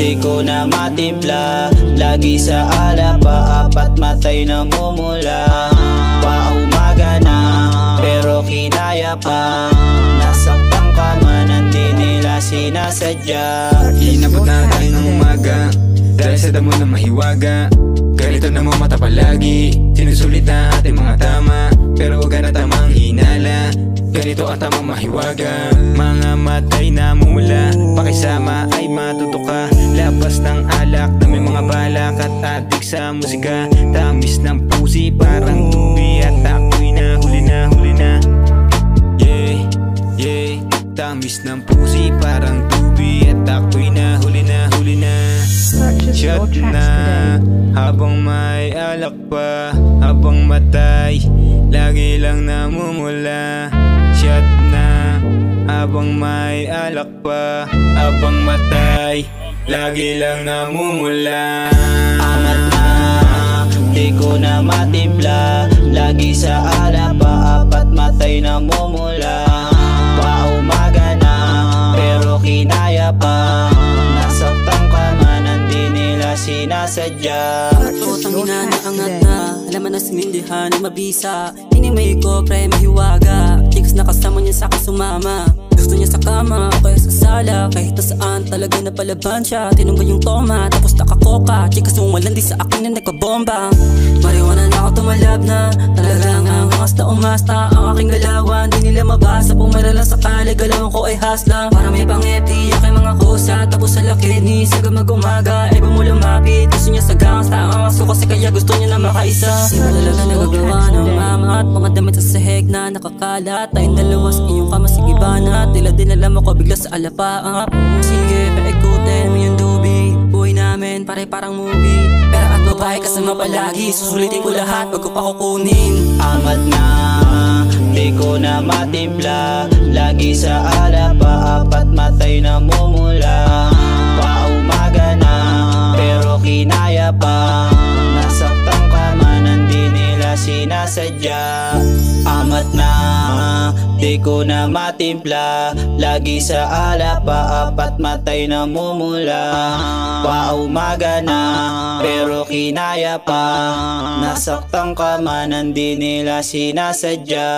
di ko na matimpla. Lagi sa alap, apat matay namumula. Paumaga na, pero kinaya pa. Nasaktan ka man, hindi nila sinasadya. Inabot na tayo ng umaga, dahil sa damo na mahiwaga. Ganito na mo mata palagi, sinusulit na ating mga tama. Pero huwag na tamang hinala, ganito ang tamang mahiwaga. Mga matay na mula, pakisama ay matutuka. Labas ng alak na may mga balak at adik sa musika. Tamis ng pusi parang tubi at ako'y nahuli na, huli na. Yeah, yeah. Tamis ng pusi parang tubi at ako'y nahuli na, huli na. Shot na habang may alak pa, habang matay lagi lang namumula. Shot na habang may alak pa, habang matay lagi lang namumula. Amat na, di ko na matimpla. Lagi sa alap, apat matay namumula. Paumaga na, pero kinaya pa. Nasaktan ka man, hindi nila sinasadya. Utang ina na angat na, alaman na simindihan ay mabisa. Inimay ko pre mahiwaga, chicks na kasama niya sa sumama. Gusto niya sa kama o kaya sa sala, kahit saan talaga napalaban siya. Tinumba yung toma tapos nakakoka, chicks umalan di sa akin na nagpabomba. Mariwana na ako tumalab na, talagang angas na umasta. Ang aking galawan di nila mabasa, pumara lang sakali galawan ko ay haslang. Para may pang-FT aking mga kusa, tapos sa laki ni saga mag-umaga ay bumulumapit. Gusto niya sa gangsta, ang angas ko kasi kaya gusto niya na makaisa. Di ba talaga nagagawa ng mama at mga damit sa sahig na nakakalat. Tayong dalawa sa inyong kama sige banat, tila din alam ako bigla sa alapaap. Sige, paikutin mo yung dubi, buhay namin pare parang movie. Pero at babae kasama palagi, susulitin ko lahat pag ko pa kukunin. Amat na, di ko na matimpla. Lagi sa alap, apat matay namumula. Paumaga na, pero kinaya pa. Nasaktan ka man, hindi nila sinasadya. Amat na, di ko na matimpla. Lagi sa alap, apat matay namumula. Paumaga na, pero kinaya pa. Nasaktan ka man, hindi nila sinasadya.